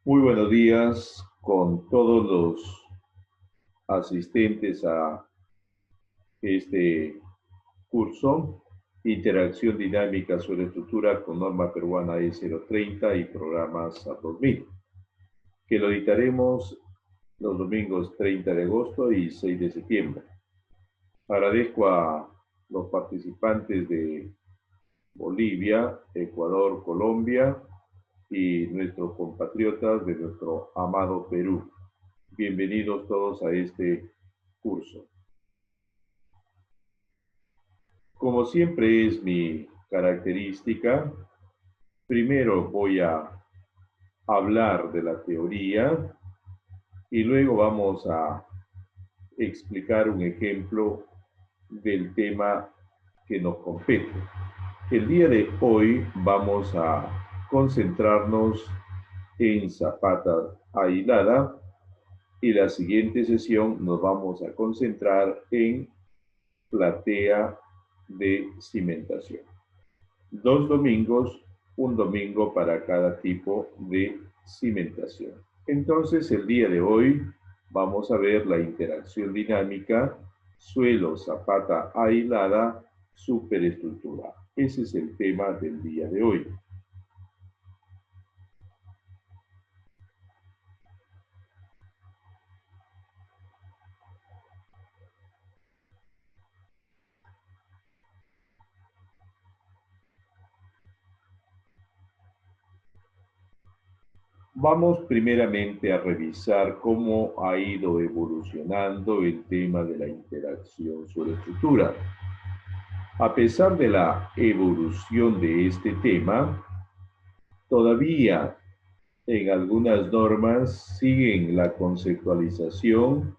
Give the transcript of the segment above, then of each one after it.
Muy buenos días con todos los asistentes a este curso, Interacción Dinámica sobre Estructura con norma peruana E030 y programas a 2000, que lo editaremos los domingos 30 de agosto y 6 de septiembre. Agradezco a los participantes de Bolivia, Ecuador, Colombia y nuestros compatriotas de nuestro amado Perú. Bienvenidos todos a este curso. Como siempre es mi característica, primero voy a hablar de la teoría y luego vamos a explicar un ejemplo del tema que nos compete. El día de hoy vamos a concentrarnos en zapata aislada y la siguiente sesión nos vamos a concentrar en platea de cimentación. 2 domingos, un domingo para cada tipo de cimentación. Entonces, el día de hoy vamos a ver la interacción dinámica, suelo, zapata aislada, superestructura. Ese es el tema del día de hoy. Vamos primeramente a revisar cómo ha ido evolucionando el tema de la interacción sobre estructura. A pesar de la evolución de este tema, todavía en algunas normas siguen la conceptualización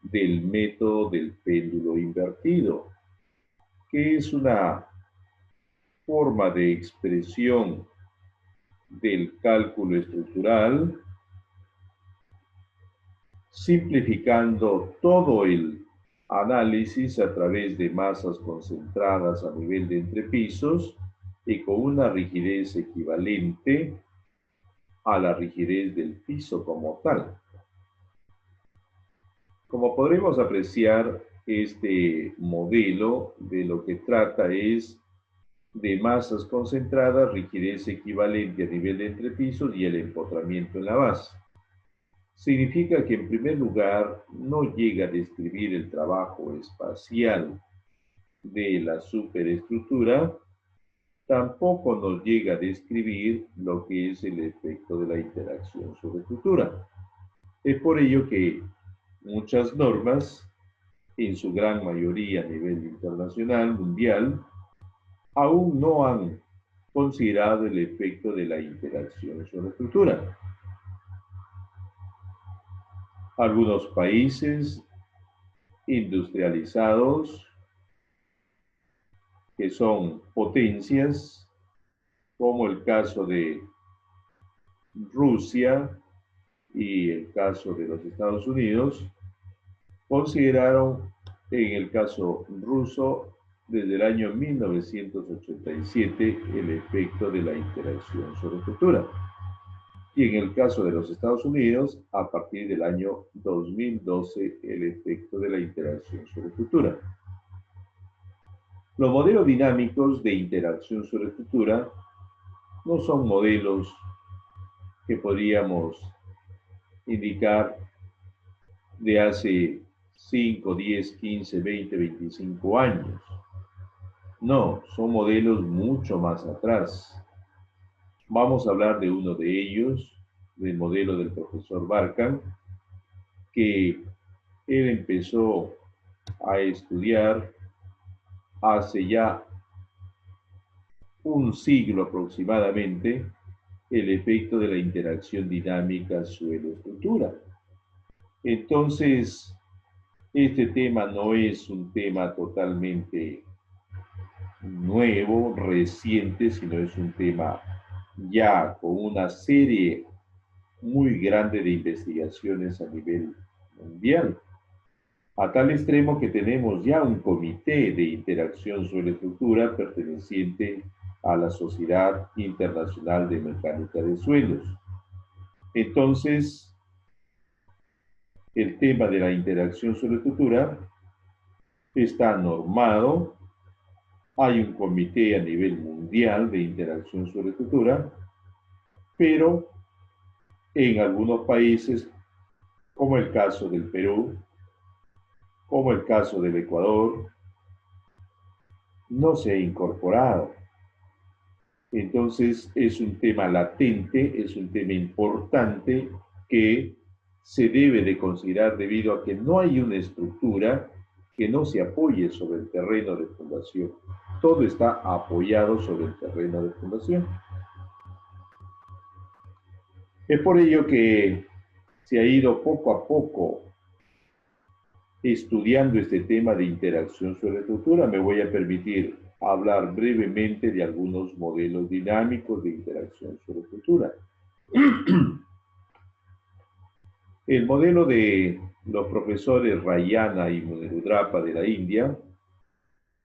del método del péndulo invertido, que es una forma de expresión del cálculo estructural, simplificando todo el análisis a través de masas concentradas a nivel de entrepisos y con una rigidez equivalente a la rigidez del piso como tal. Como podremos apreciar, este modelo de lo que trata es de masas concentradas, rigidez equivalente a nivel de entrepisos y el empotramiento en la base. Significa que en primer lugar no llega a describir el trabajo espacial de la superestructura, tampoco nos llega a describir lo que es el efecto de la interacción sobre estructura. Es por ello que muchas normas, en su gran mayoría a nivel internacional, mundial, aún no han considerado el efecto de la interacción sobre estructura. Algunos países industrializados, que son potencias, como el caso de Rusia y el caso de los Estados Unidos, consideraron en el caso ruso desde el año 1987 el efecto de la interacción sobre estructura. Y en el caso de los Estados Unidos, a partir del año 2012, el efecto de la interacción sobre estructura. Los modelos dinámicos de interacción sobre estructura no son modelos que podríamos indicar de hace 5, 10, 15, 20, 25 años. No, son modelos mucho más atrás. Vamos a hablar de uno de ellos, del modelo del profesor Barkan, que él empezó a estudiar hace ya un siglo aproximadamente el efecto de la interacción dinámica suelo-estructura. Entonces, este tema no es un tema totalmente nuevo, reciente, sino es un tema ya con una serie muy grande de investigaciones a nivel mundial, a tal extremo que tenemos ya un comité de interacción sobre estructura perteneciente a la Sociedad Internacional de Mecánica de Suelos. Entonces, el tema de la interacción suelo-estructura está normado. Hay un comité a nivel mundial de interacción suelo-estructura, pero en algunos países, como el caso del Perú, como el caso del Ecuador, no se ha incorporado. Entonces, es un tema latente, es un tema importante que se debe de considerar debido a que no hay una estructura que no se apoye sobre el terreno de fundación. Todo está apoyado sobre el terreno de fundación. Es por ello que se ha ido poco a poco estudiando este tema de interacción sobre estructura. Me voy a permitir hablar brevemente de algunos modelos dinámicos de interacción sobre estructura. El modelo de los profesores Rayana y Munerudrapa de la India,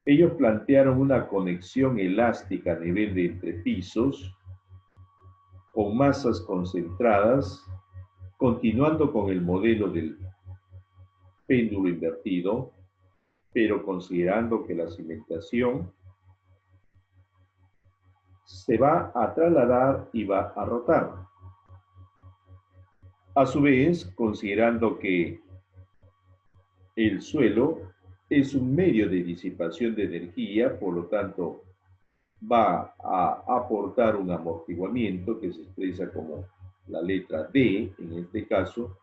ellos plantearon una conexión elástica a nivel de entrepisos con masas concentradas, continuando con el modelo del péndulo invertido, pero considerando que la cimentación se va a trasladar y va a rotar. A su vez, considerando que el suelo es un medio de disipación de energía, por lo tanto, va a aportar un amortiguamiento que se expresa como la letra D, en este caso,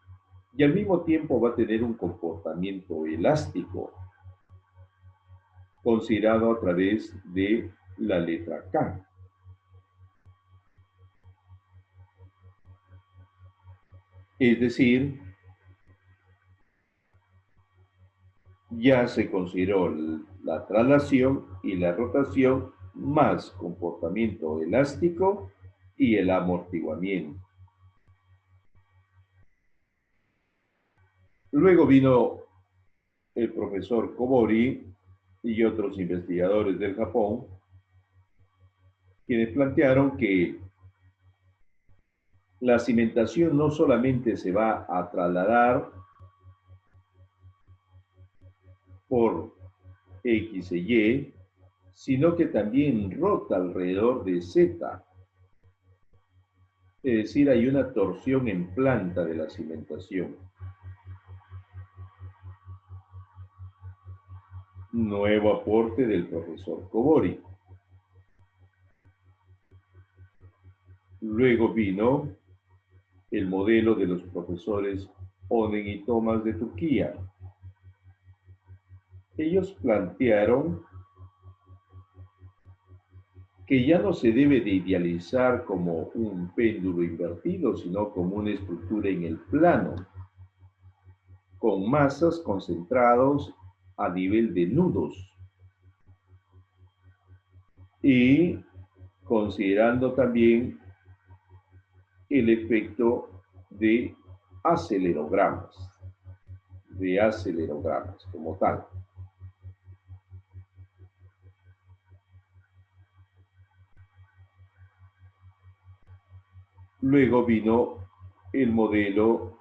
y al mismo tiempo va a tener un comportamiento elástico, considerado a través de la letra K. Es decir, ya se consideró la traslación y la rotación más comportamiento elástico y el amortiguamiento. Luego vino el profesor Kobori y otros investigadores del Japón, quienes plantearon que la cimentación no solamente se va a trasladar por X e Y, sino que también rota alrededor de Z. Es decir, hay una torsión en planta de la cimentación. Nuevo aporte del profesor Kobori. Luego vino el modelo de los profesores Onen y Thomas de Turquía. Ellos plantearon que ya no se debe de idealizar como un péndulo invertido, sino como una estructura en el plano, con masas concentrados a nivel de nudos y considerando también el efecto de acelerogramas como tal. Luego vino el modelo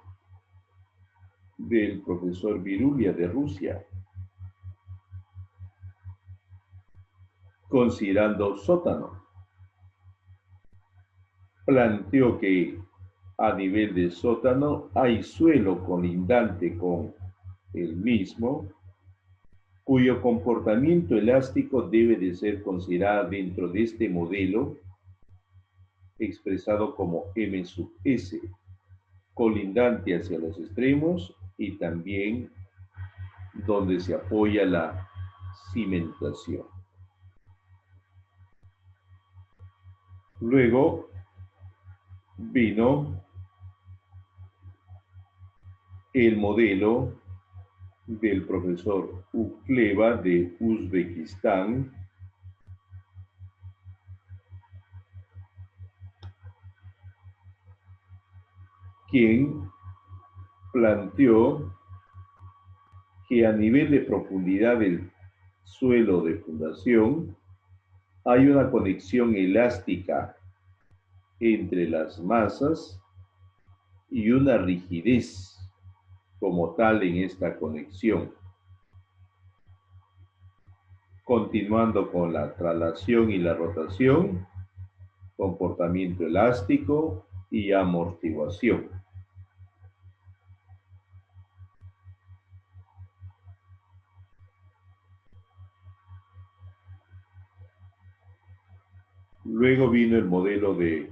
del profesor Virulia de Rusia, considerando sótano. Planteó que a nivel de sótano hay suelo colindante con el mismo, cuyo comportamiento elástico debe de ser considerado dentro de este modelo, expresado como M sub S, colindante hacia los extremos y también donde se apoya la cimentación. Luego vino el modelo del profesor Ukleva de Uzbekistán, quien planteó que a nivel de profundidad del suelo de fundación hay una conexión elástica entre las masas y una rigidez como tal en esta conexión. Continuando con la traslación y la rotación, comportamiento elástico y amortiguación. Luego vino el modelo de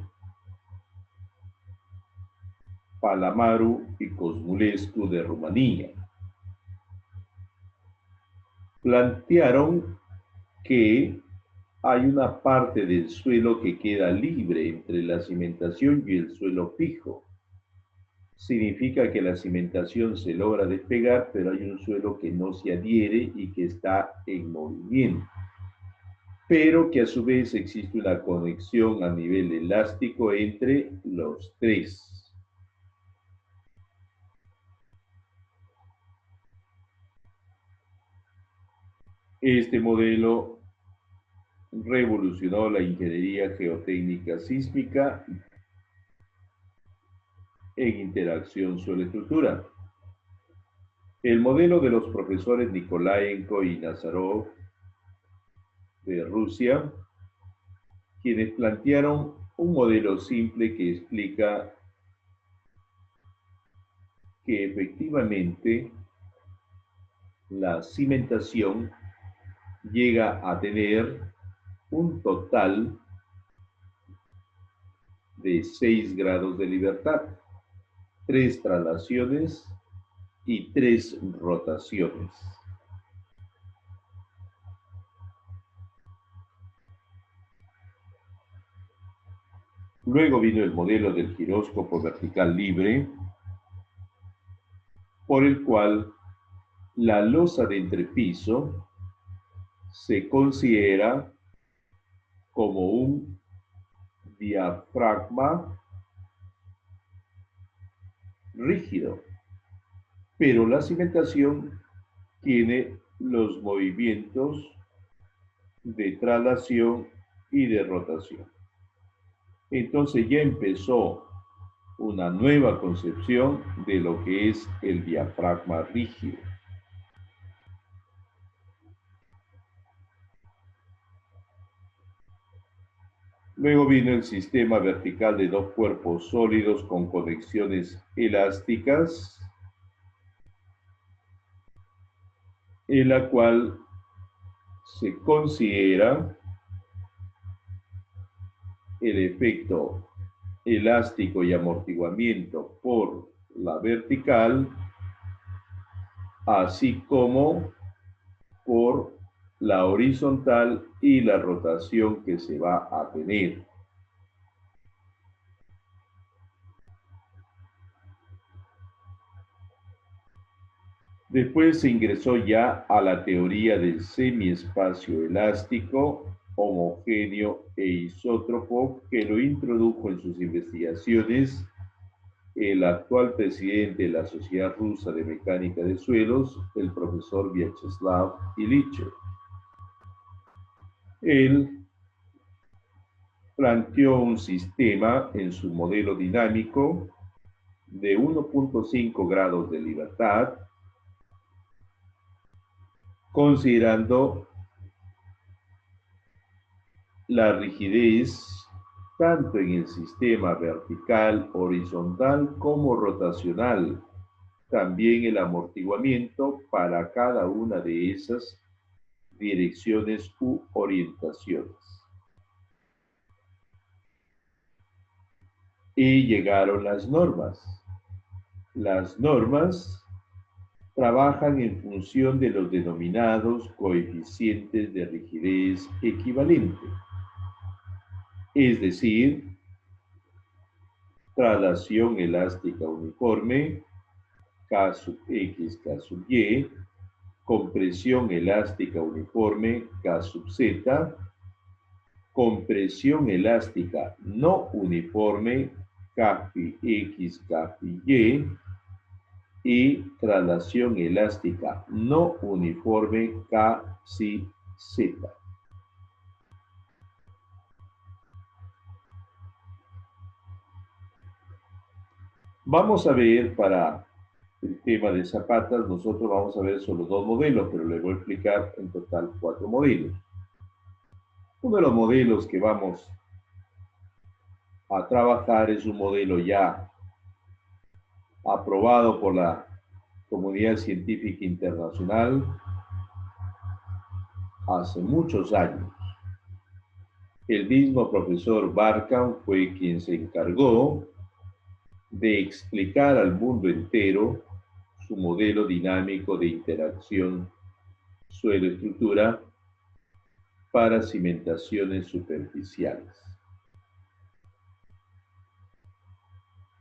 Palamaru y Cosmulescu de Rumanía. Plantearon que hay una parte del suelo que queda libre entre la cimentación y el suelo fijo. Significa que la cimentación se logra despegar, pero hay un suelo que no se adhiere y que está en movimiento, pero que a su vez existe una conexión a nivel elástico entre los tres. Este modelo revolucionó la ingeniería geotécnica sísmica en interacción suelo-estructura. El modelo de los profesores Nikolaenko y Nazarov de Rusia, quienes plantearon un modelo simple que explica que efectivamente la cimentación llega a tener un total de 6 grados de libertad, 3 traslaciones y 3 rotaciones. Luego vino el modelo del giróscopo vertical libre, por el cual la losa de entrepiso se considera como un diafragma rígido, pero la cimentación tiene los movimientos de traslación y de rotación. Entonces ya empezó una nueva concepción de lo que es el diafragma rígido. Luego vino el sistema vertical de dos cuerpos sólidos con conexiones elásticas, en la cual se considera el efecto elástico y amortiguamiento por la vertical, así como por la horizontal y la rotación que se va a tener. Después se ingresó ya a la teoría del semiespacio elástico, homogéneo e isótropo, que lo introdujo en sus investigaciones el actual presidente de la Sociedad Rusa de Mecánica de Suelos, el profesor Vyacheslav Ilitchev. Él planteó un sistema en su modelo dinámico de 1.5 grados de libertad, considerando la rigidez tanto en el sistema vertical, horizontal como rotacional, también el amortiguamiento para cada una de esas direcciones u orientaciones. Y llegaron las normas. Las normas trabajan en función de los denominados coeficientes de rigidez equivalente, es decir, traslación elástica uniforme, K sub X, K sub Y, compresión elástica uniforme, K sub Z, compresión elástica no uniforme, K phi X, K phi Y, y traslación elástica no uniforme, K psi Z. Vamos a ver para el tema de zapatas, nosotros vamos a ver solo dos modelos, pero les voy a explicar en total 4 modelos. Uno de los modelos que vamos a trabajar es un modelo ya aprobado por la comunidad científica internacional hace muchos años. El mismo profesor Barkan fue quien se encargó de explicar al mundo entero su modelo dinámico de interacción suelo-estructura para cimentaciones superficiales.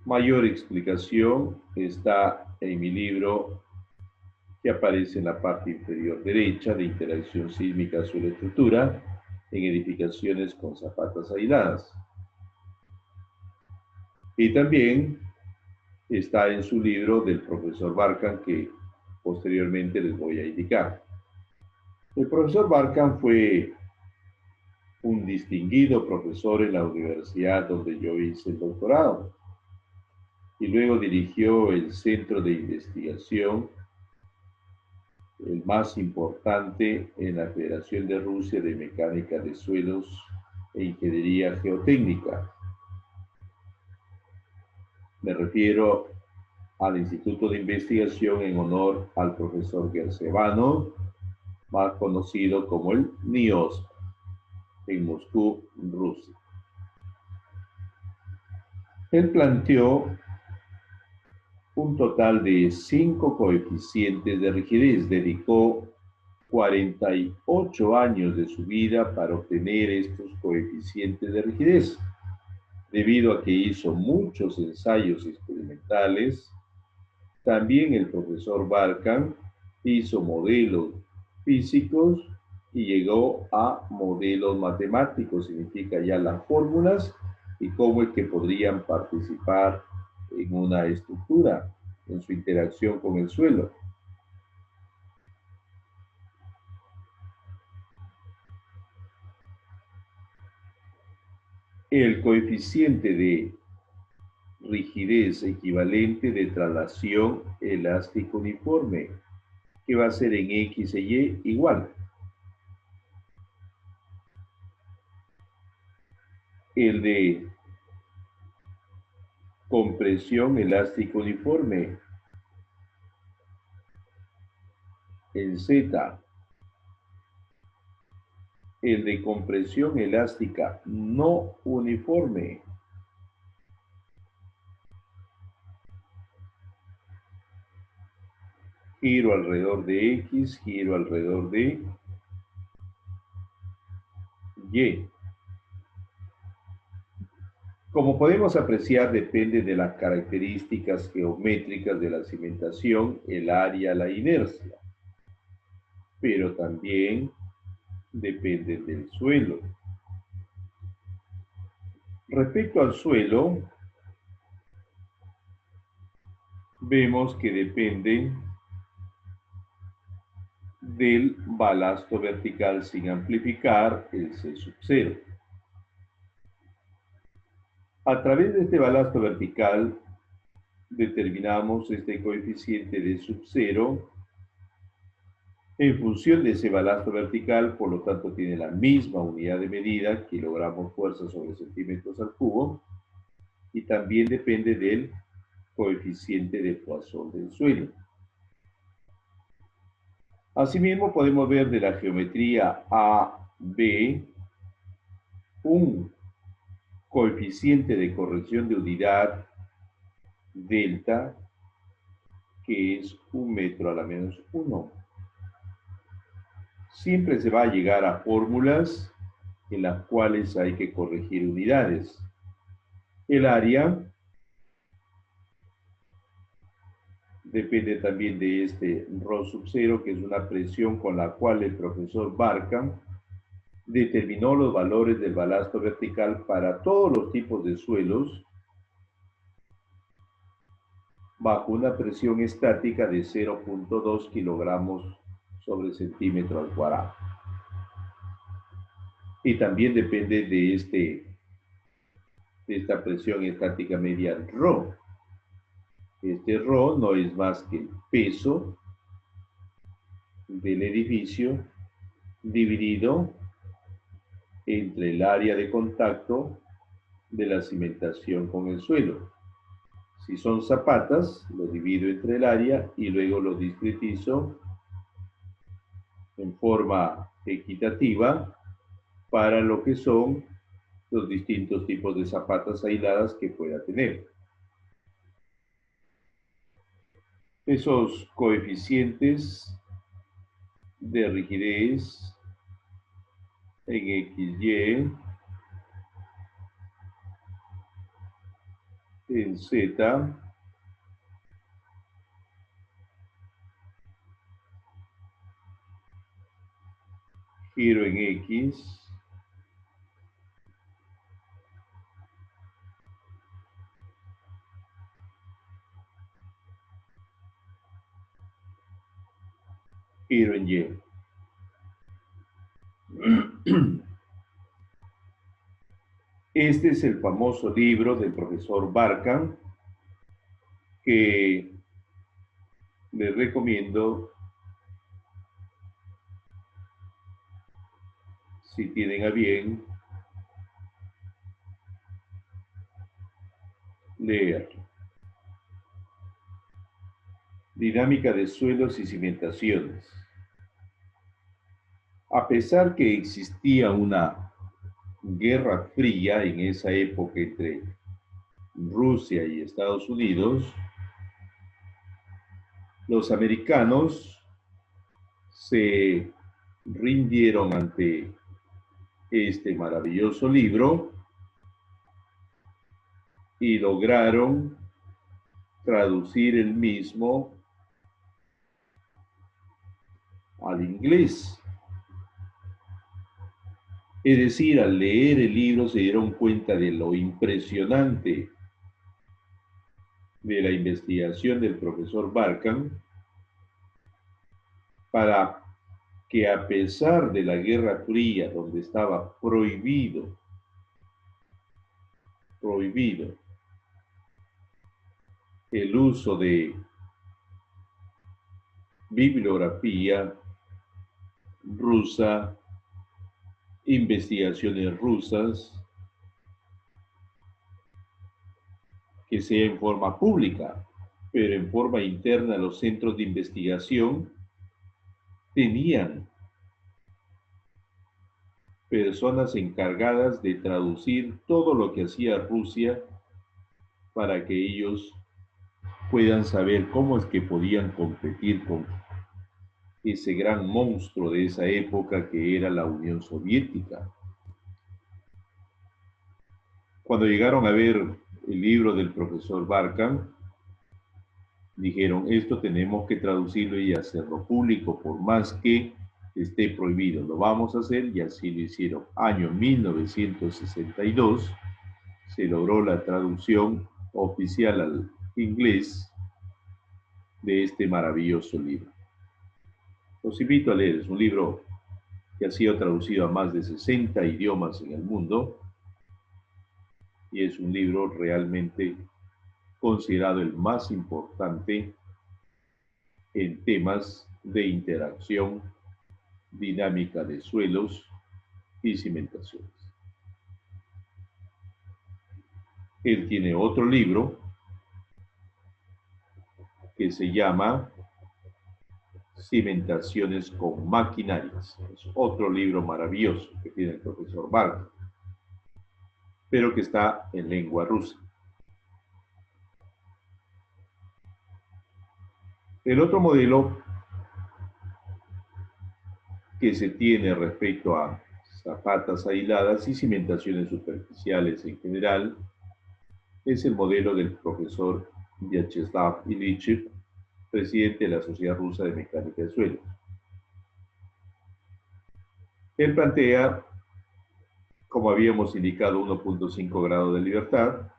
Mayor explicación está en mi libro que aparece en la parte inferior derecha de interacción sísmica suelo-estructura en edificaciones con zapatas aisladas. Y también está en su libro del profesor Barkan, que posteriormente les voy a indicar. El profesor Barkan fue un distinguido profesor en la universidad donde yo hice el doctorado y luego dirigió el centro de investigación, el más importante en la Federación de Rusia de Mecánica de Suelos e Ingeniería Geotécnica. Me refiero al Instituto de Investigación en honor al profesor Gersevano, más conocido como el NIOSP, en Moscú, Rusia. Él planteó un total de 5 coeficientes de rigidez. Dedicó 48 años de su vida para obtener estos coeficientes de rigidez, debido a que hizo muchos ensayos experimentales. También el profesor Barkan hizo modelos físicos y llegó a modelos matemáticos, significa ya las fórmulas y cómo es que podrían participar en una estructura, en su interacción con el suelo. El coeficiente de rigidez equivalente de traslación elástico uniforme, que va a ser en X e Y igual. El de compresión elástica uniforme en Z. El de compresión elástica no uniforme giro alrededor de X, giro alrededor de Y. Como podemos apreciar, depende de las características geométricas de la cimentación, el área, la inercia, pero también depende del suelo. Respecto al suelo, vemos que depende del balasto vertical sin amplificar, el C sub 0. A través de este balasto vertical determinamos este coeficiente de sub 0 en función de ese balasto vertical, por lo tanto tiene la misma unidad de medida, kilogramos fuerza sobre centímetros al cubo, y también depende del coeficiente de Poisson del suelo. Asimismo, podemos ver de la geometría AB un coeficiente de corrección de unidad delta, que es 1 metro a la menos 1. Siempre se va a llegar a fórmulas en las cuales hay que corregir unidades. El área depende también de este ρ sub 0, que es una presión con la cual el profesor Barkan determinó los valores del balasto vertical para todos los tipos de suelos bajo una presión estática de 0.2 kilogramos sobre centímetro al cuadrado. Y también depende de esta presión estática media ρ. Este Rho no es más que el peso del edificio dividido entre el área de contacto de la cimentación con el suelo. Si son zapatas, lo divido entre el área y luego lo discretizo en forma equitativa para lo que son los distintos tipos de zapatas aisladas que pueda tener. Esos coeficientes de rigidez en XY, en Z, giro en X, giro en Y. Este es el famoso libro del profesor Barkan que les recomiendo si tienen a bien leer. Dinámica de suelos y cimentaciones. A pesar que existía una guerra fría en esa época entre Rusia y Estados Unidos, los americanos se rindieron ante este maravilloso libro y lograron traducir el mismo al inglés. Es decir, al leer el libro se dieron cuenta de lo impresionante de la investigación del profesor Barkan para que a pesar de la Guerra Fría, donde estaba prohibido el uso de bibliografía rusa, investigaciones rusas, que sea en forma pública, pero en forma interna los centros de investigación tenían personas encargadas de traducir todo lo que hacía Rusia para que ellos puedan saber cómo es que podían competir con ese gran monstruo de esa época que era la Unión Soviética. Cuando llegaron a ver el libro del profesor Barkan, dijeron, esto tenemos que traducirlo y hacerlo público, por más que esté prohibido. Lo vamos a hacer y así lo hicieron. Año 1962 se logró la traducción oficial al inglés de este maravilloso libro. Los invito a leer, es un libro que ha sido traducido a más de 60 idiomas en el mundo y es un libro realmente considerado el más importante en temas de interacción dinámica de suelos y cimentaciones. Él tiene otro libro que se llama Cimentaciones con maquinarias. Es otro libro maravilloso que tiene el profesor Barkan, pero que está en lengua rusa. El otro modelo que se tiene respecto a zapatas aisladas y cimentaciones superficiales en general es el modelo del profesor Vyacheslav Ilyichev, presidente de la Sociedad Rusa de Mecánica de Suelos. Él plantea, como habíamos indicado, 1.5 grados de libertad,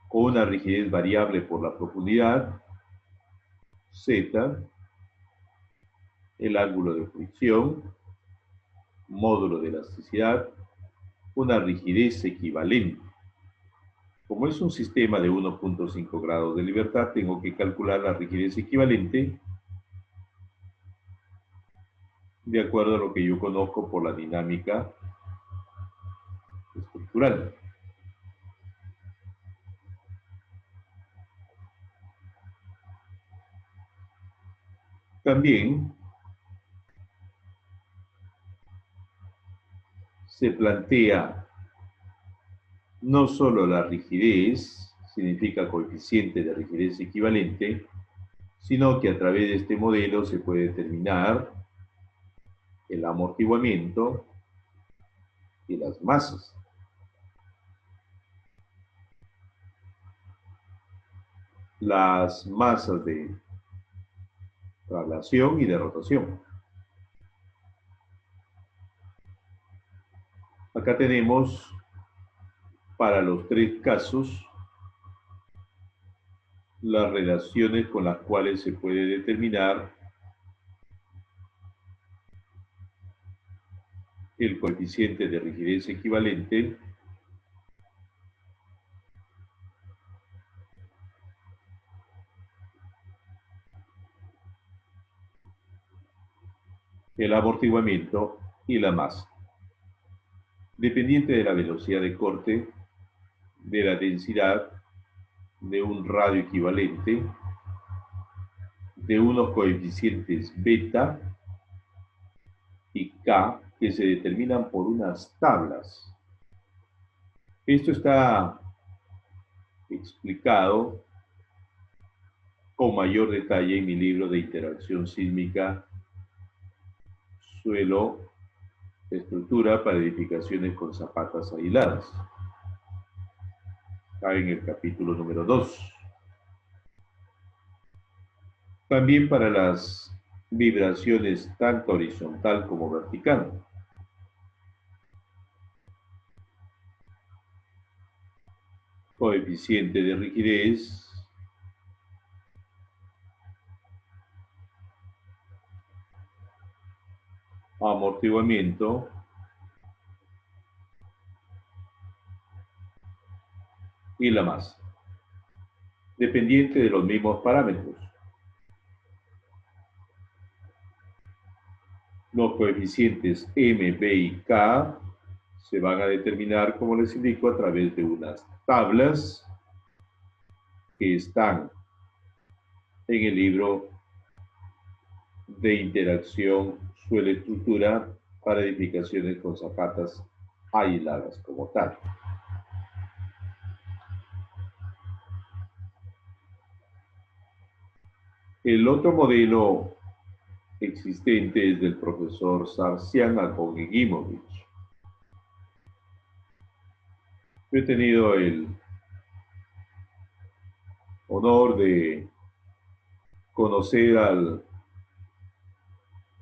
con una rigidez variable por la profundidad, Z, el ángulo de fricción, módulo de elasticidad, una rigidez equivalente. como es un sistema de 1.5 grados de libertad, tengo que calcular la rigidez equivalente de acuerdo a lo que yo conozco por la dinámica estructural. También se plantea no solo la rigidez, significa coeficiente de rigidez equivalente, sino que a través de este modelo se puede determinar el amortiguamiento y las masas. Las masas de traslación y de rotación. Acá tenemos para los tres casos las relaciones con las cuales se puede determinar el coeficiente de rigidez equivalente el amortiguamiento y la masa, dependiente de la velocidad de corte, de la densidad, de un radio equivalente, de unos coeficientes beta y K que se determinan por unas tablas. Esto está explicado con mayor detalle en mi libro de interacción sísmica, suelo, estructura para edificaciones con zapatas aisladas. Está en el capítulo número 2. También para las vibraciones tanto horizontal como vertical. Coeficiente de rigidez, amortiguamiento y la masa, dependiente de los mismos parámetros. Los coeficientes M, B y K se van a determinar, como les indico, a través de unas tablas que están en el libro de interacción suelo-estructura para edificaciones con zapatas aisladas como tal. El otro modelo existente es del profesor Sarsian Akogimowicz. Yo he tenido el honor de conocer al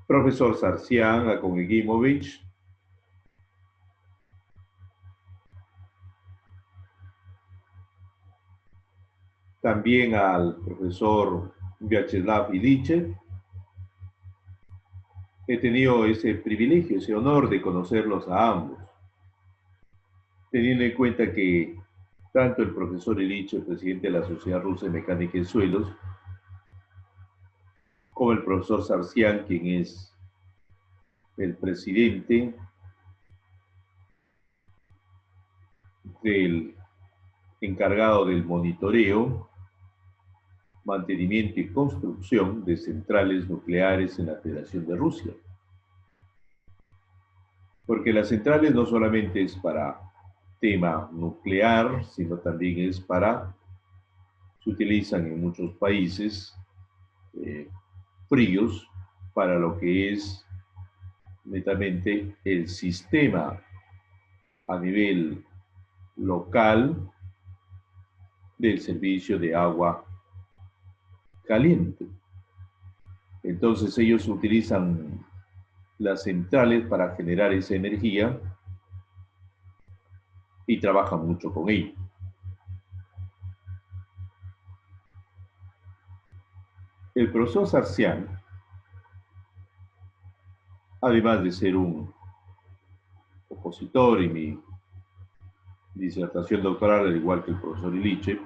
profesor Sarsian Akogimowicz, también al profesor Vyacheslav Ilitchev. He tenido ese privilegio, ese honor de conocerlos a ambos, teniendo en cuenta que tanto el profesor Ilitchev, presidente de la Sociedad Rusa de Mecánica de Suelos, como el profesor Sarsian, quien es el presidente del encargado del monitoreo, mantenimiento y construcción de centrales nucleares en la Federación de Rusia. Porque las centrales no solamente es para tema nuclear, sino también es para, se utilizan en muchos países fríos para lo que es netamente el sistema a nivel local del servicio de agua caliente. Entonces ellos utilizan las centrales para generar esa energía y trabajan mucho con ello. El profesor Sarsian, además de ser un opositor y mi disertación doctoral, al igual que el profesor Iliche.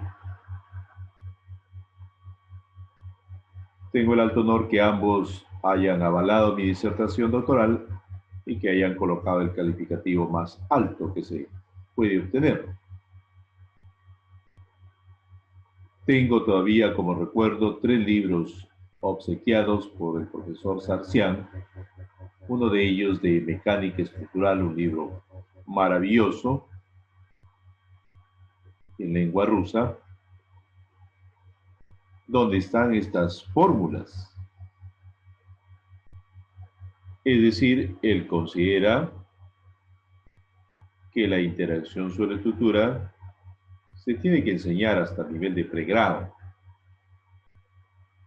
Tengo el alto honor que ambos hayan avalado mi disertación doctoral y que hayan colocado el calificativo más alto que se puede obtener. Tengo todavía como recuerdo 3 libros obsequiados por el profesor Sarcián, uno de ellos de Mecánica Estructural, un libro maravilloso en lengua rusa, donde están estas fórmulas. Es decir, él considera que la interacción sobre estructura se tiene que enseñar hasta el nivel de pregrado.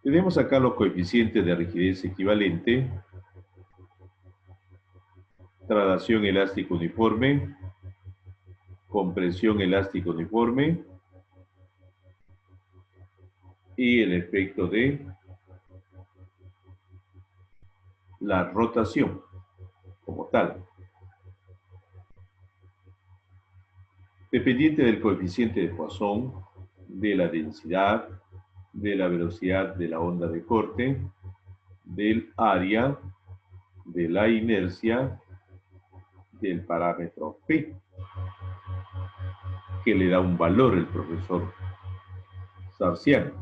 Tenemos acá los coeficientes de rigidez equivalente, traslación elástica uniforme, compresión elástica uniforme y el efecto de la rotación como tal. Dependiente del coeficiente de Poisson, de la densidad, de la velocidad de la onda de corte, del área, de la inercia, del parámetro P, que le da un valor el profesor Sarcián.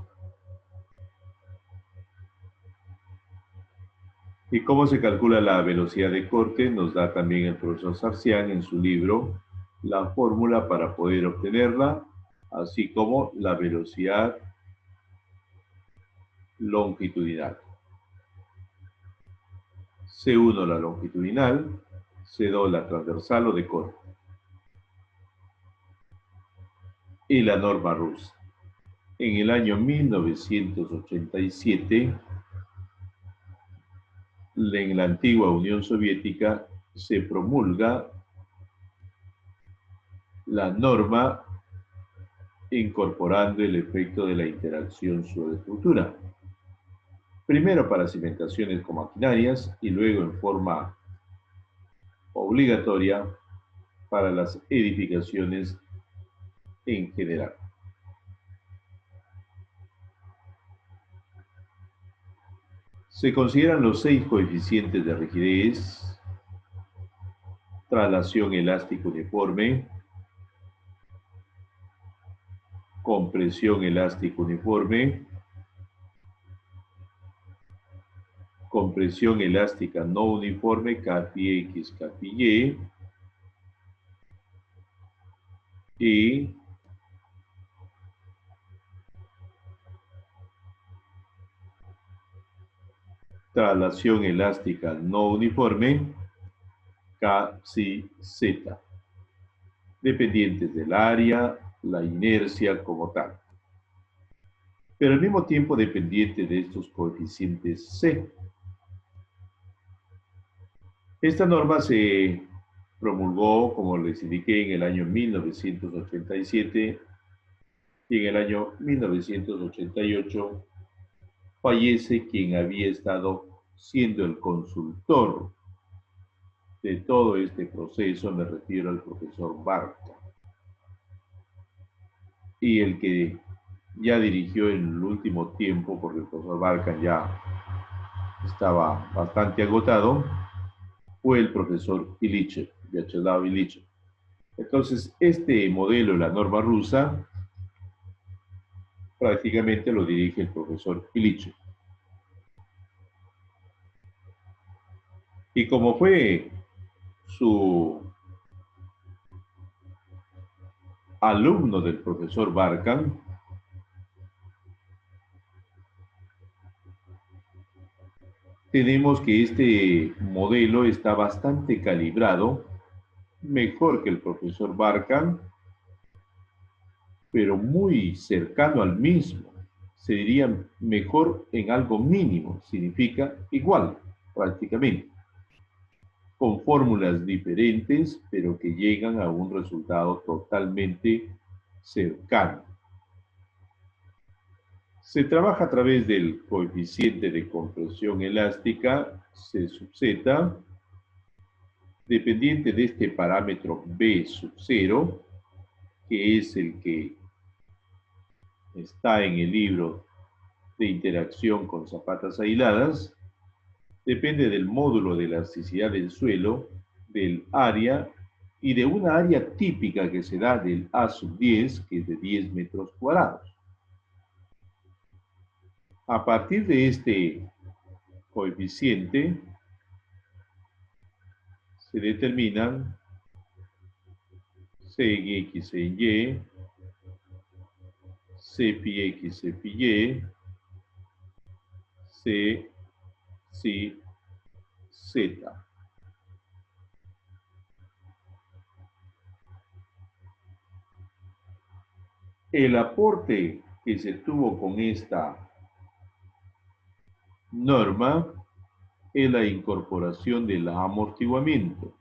¿Y cómo se calcula la velocidad de corte? Nos da también el profesor Sarcián en su libro la fórmula para poder obtenerla, así como la velocidad longitudinal. C1 la longitudinal, C2 la transversal o de corte. Y la norma rusa. En el año 1987, en la antigua Unión Soviética, se promulga la norma incorporando el efecto de la interacción sobre estructura. Primero para cimentaciones con maquinarias y luego en forma obligatoria para las edificaciones en general. Se consideran los 6 coeficientes de rigidez, traslación elástica uniforme, compresión elástica uniforme, compresión elástica no uniforme, Kφx, Kφy, y traslación elástica no uniforme, Kzz, dependientes del área, la inercia como tal. Pero al mismo tiempo dependiente de estos coeficientes C. Esta norma se promulgó, como les indiqué, en el año 1987 y en el año 1988 fallece quien había estado siendo el consultor de todo este proceso, me refiero al profesor Barca, y el que ya dirigió en el último tiempo, porque el profesor Barca ya estaba bastante agotado, fue el profesor Iliche, Vyacheslav Iliche. Entonces, este modelo, la norma rusa, prácticamente lo dirige el profesor Iliche. Y como fue su alumno del profesor Barkan, tenemos que este modelo está bastante calibrado, mejor que el profesor Barkan, pero muy cercano al mismo. Se diría mejor en algo mínimo, significa igual, prácticamente, con fórmulas diferentes, pero que llegan a un resultado totalmente cercano. Se trabaja a través del coeficiente de compresión elástica, C sub Z, dependiente de este parámetro B sub 0, que es el que está en el libro de interacción con zapatas aisladas, depende del módulo de elasticidad del suelo, del área y de una área típica que se da del A sub 10, que es de 10 metros cuadrados. A partir de este coeficiente se determinan C en X, C en Y, C pi X, C pi Y, C, Si, Z. El aporte que se tuvo con esta norma es la incorporación del amortiguamiento.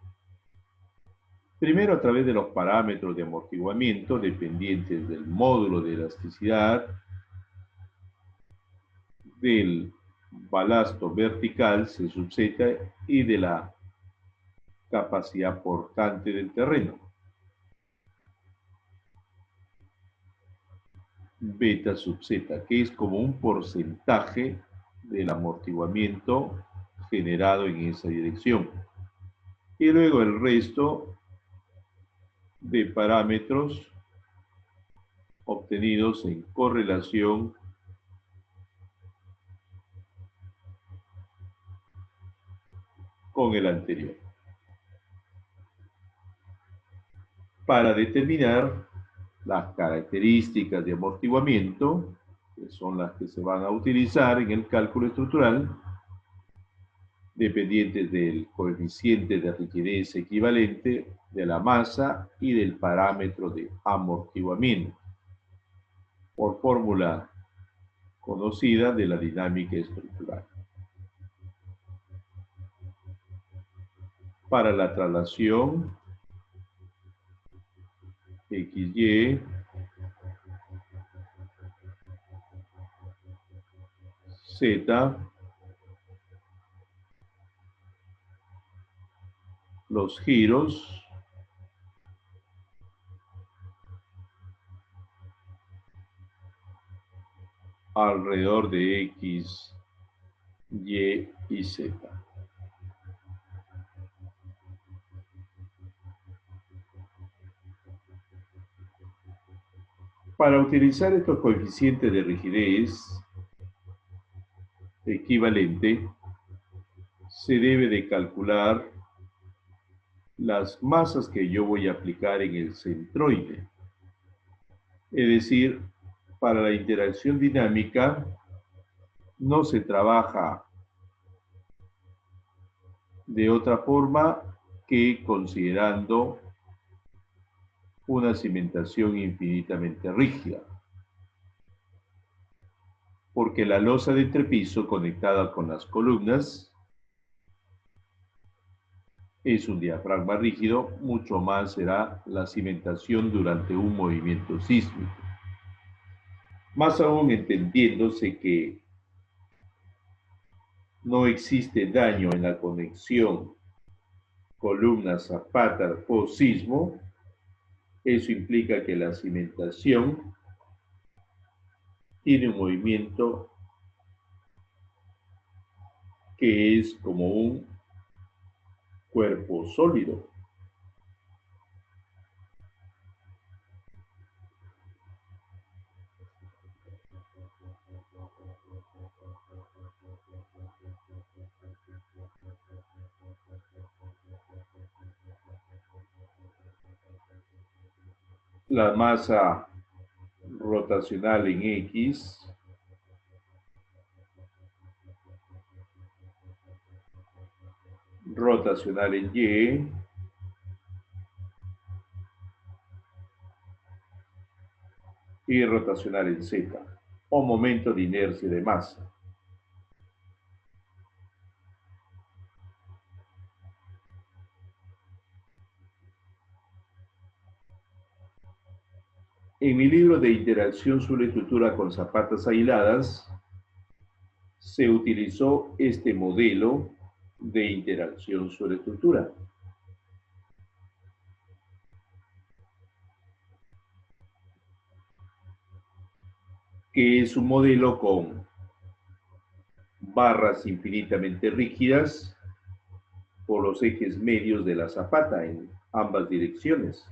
Primero a través de los parámetros de amortiguamiento dependientes del módulo de elasticidad, del balasto vertical, C sub Z, y de la capacidad portante del terreno, beta sub Z, que es como un porcentaje del amortiguamiento generado en esa dirección. Y luego el resto de parámetros obtenidos en correlación con el anterior. Para determinar las características de amortiguamiento, que son las que se van a utilizar en el cálculo estructural, dependientes del coeficiente de rigidez equivalente, de la masa y del parámetro de amortiguamiento, por fórmula conocida de la dinámica estructural. Para la traslación XY, Z, los giros alrededor de X, Y y Z. Para utilizar estos coeficientes de rigidez equivalente, se debe de calcular las masas que yo voy a aplicar en el centroide. Es decir, para la interacción dinámica no se trabaja de otra forma que considerando una cimentación infinitamente rígida, porque la losa de entrepiso conectada con las columnas es un diafragma rígido, mucho más será la cimentación durante un movimiento sísmico. Más aún entendiéndose que no existe daño en la conexión columna-zapata post sismo, eso implica que la cimentación tiene un movimiento que es como un cuerpo sólido. La masa rotacional en X rotacional en y rotacional en Z, o momento de inercia de masa. En mi libro de interacción suelo-estructura con zapatas aisladas, se utilizó este modelo de interacción suelo-estructura. que es un modelo con barras infinitamente rígidas por los ejes medios de la zapata en ambas direcciones,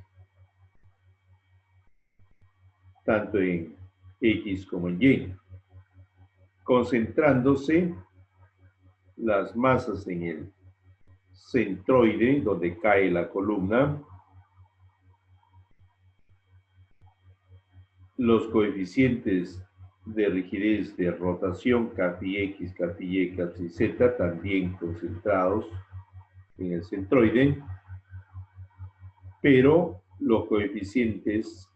tanto en X como en Y, concentrándose las masas en el centroide, donde cae la columna, los coeficientes de rigidez de rotación kappa X, kappa Y, kappa Z, también concentrados en el centroide, pero los coeficientes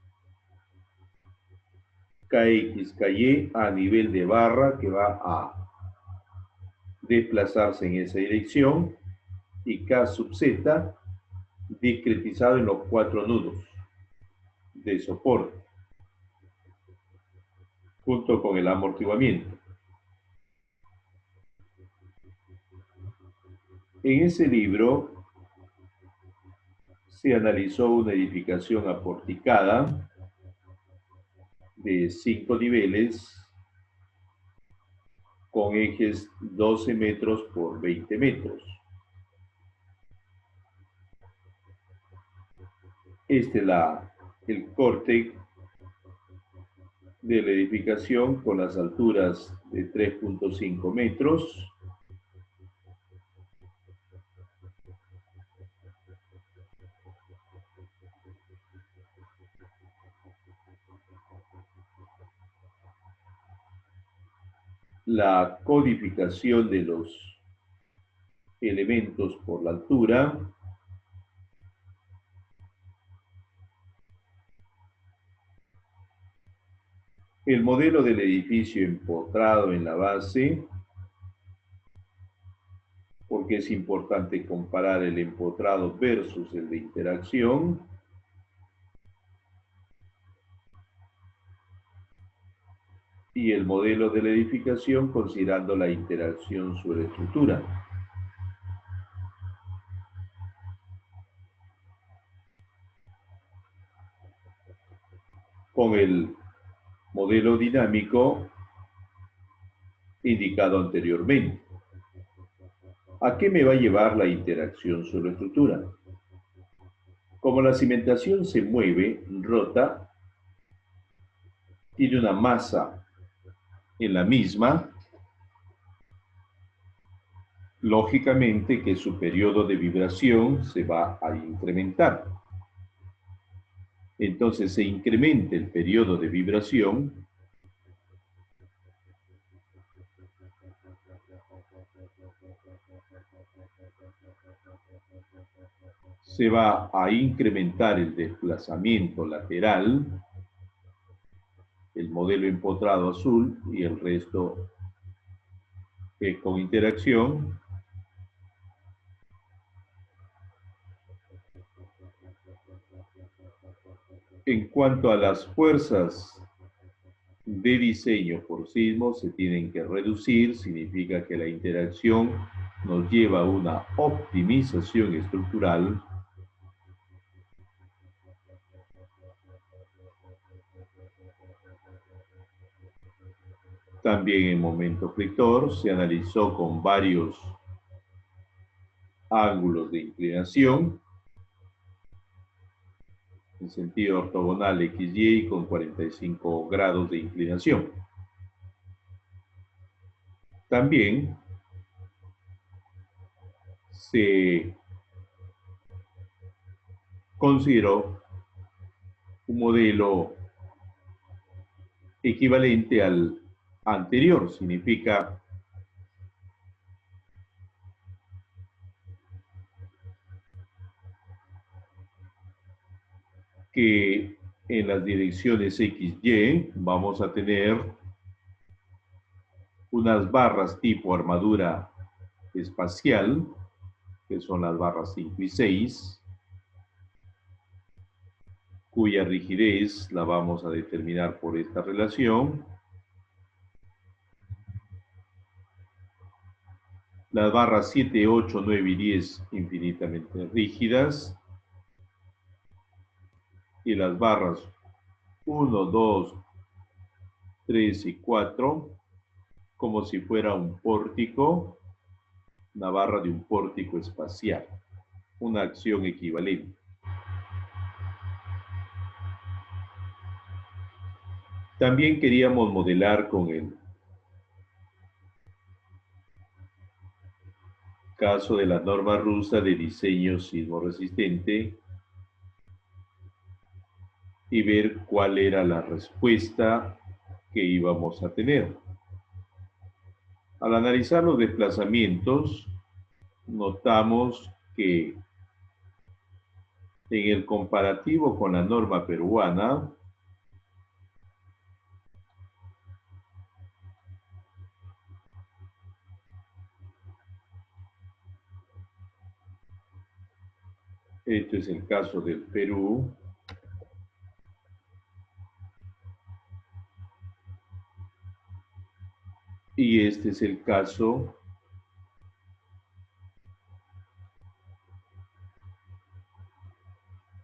Kx, Ky a nivel de barra que va a desplazarse en esa dirección, y K sub Z discretizado en los 4 nudos de soporte, junto con el amortiguamiento. En ese libro se analizó una edificación aporticada de 5 niveles con ejes 12 metros por 20 metros. Este es el corte de la edificación con las alturas de 3.5 metros. La codificación de los elementos por la altura. El modelo del edificio empotrado en la base, porque es importante comparar el empotrado versus el de interacción. Y el modelo de la edificación considerando la interacción sobre estructura. Con el modelo dinámico indicado anteriormente. ¿A qué me va a llevar la interacción sobre estructura? Como la cimentación se mueve, rota, tiene una masa en la misma, lógicamente que su periodo de vibración se va a incrementar. Entonces se incrementa el periodo de vibración, se va a incrementar el desplazamiento lateral, el modelo empotrado azul y el resto con interacción. En cuanto a las fuerzas de diseño por sismo, se tienen que reducir, significa que la interacción nos lleva a una optimización estructural. También en momento frictor se analizó con varios ángulos de inclinación en sentido ortogonal XY con 45 grados de inclinación. También se consideró un modelo equivalente al anterior, significa que en las direcciones XY vamos a tener unas barras tipo armadura espacial, que son las barras 5 y 6, cuya rigidez la vamos a determinar por esta relación. Las barras 7, 8, 9 y 10 infinitamente rígidas. Y las barras 1, 2, 3 y 4, como si fuera un pórtico, una barra de un pórtico espacial, una acción equivalente. También queríamos modelar con el caso de la norma rusa de diseño sismorresistente y ver cuál era la respuesta que íbamos a tener. Al analizar los desplazamientos, notamos que en el comparativo con la norma peruana, este es el caso del Perú, y este es el caso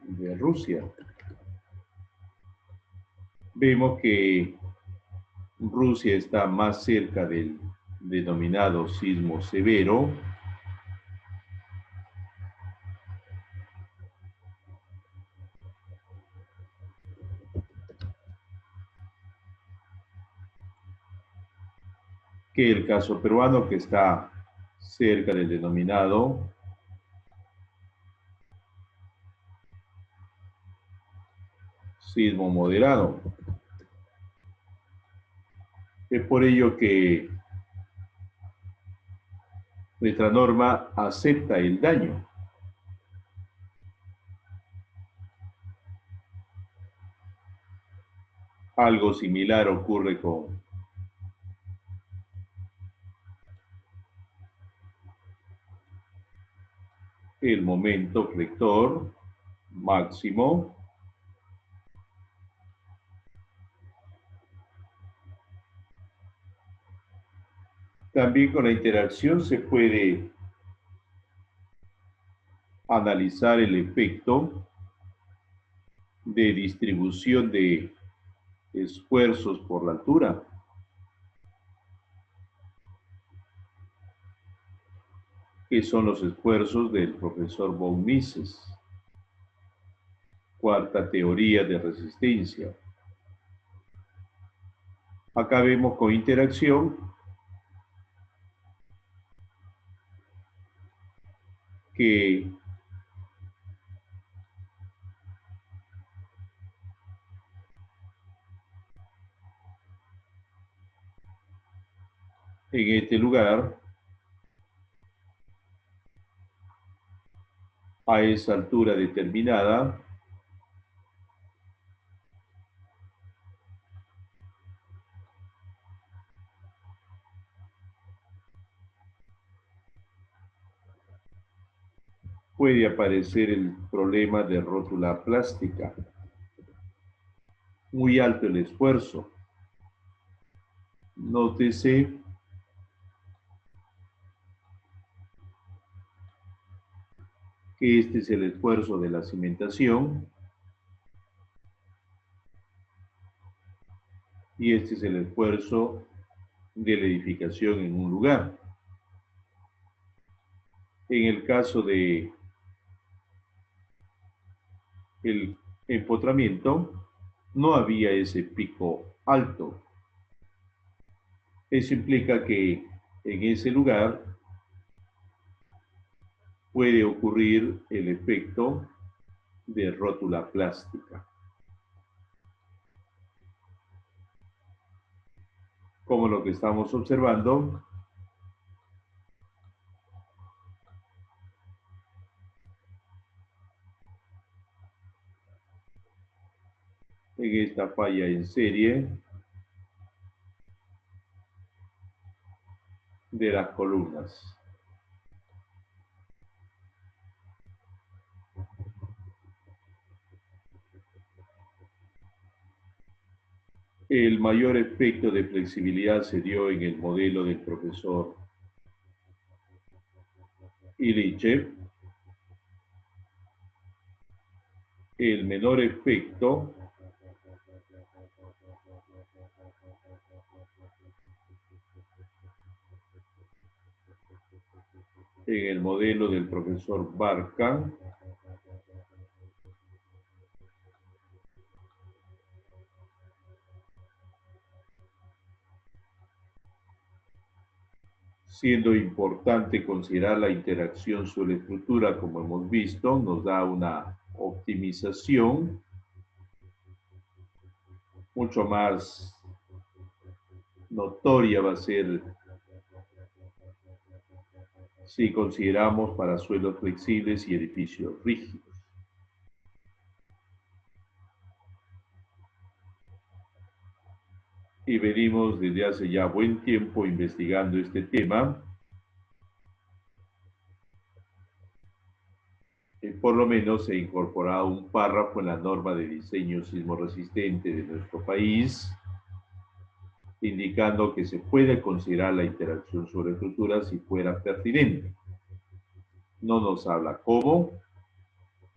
de Rusia. Vemos que Rusia está más cerca del denominado sismo severo, que el caso peruano, que está cerca del denominado sismo moderado. Es por ello que nuestra norma acepta el daño. Algo similar ocurre con el momento flector máximo. También con la interacción se puede analizar el efecto de distribución de esfuerzos por la altura. Que son los esfuerzos del profesor von Mises. Cuarta teoría de resistencia. Acá vemos con interacción que en este lugar, a esa altura determinada, puede aparecer el problema de rótula plástica. Muy alto el esfuerzo. Nótese que este es el esfuerzo de la cimentación y este es el esfuerzo de la edificación en un lugar. En el caso de el empotramiento, no había ese pico alto. Eso implica que en ese lugar puede ocurrir el efecto de rótula plástica. Como lo que estamos observando, en esta falla en serie de las columnas. El mayor efecto de flexibilidad se dio en el modelo del profesor Illichev. El menor efecto en el modelo del profesor Barkan, siendo importante considerar la interacción sobre la estructura, como hemos visto, nos da una optimización mucho más notoria va a ser si consideramos para suelos flexibles y edificios rígidos. Y venimos desde hace ya buen tiempo investigando este tema. Y por lo menos se ha incorporado un párrafo en la norma de diseño sismorresistente de nuestro país, indicando que se puede considerar la interacción sobre estructuras si fuera pertinente. No nos habla cómo.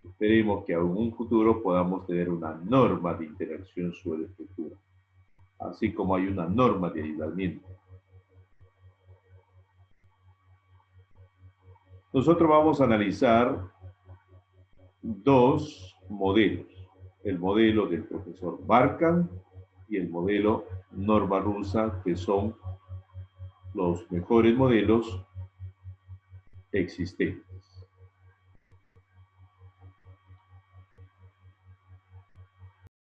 Esperemos que en un futuro podamos tener una norma de interacción sobre estructura, así como hay una norma de aislamiento. Nosotros vamos a analizar dos modelos, el modelo del profesor Barkan y el modelo norma rusa, que son los mejores modelos existentes.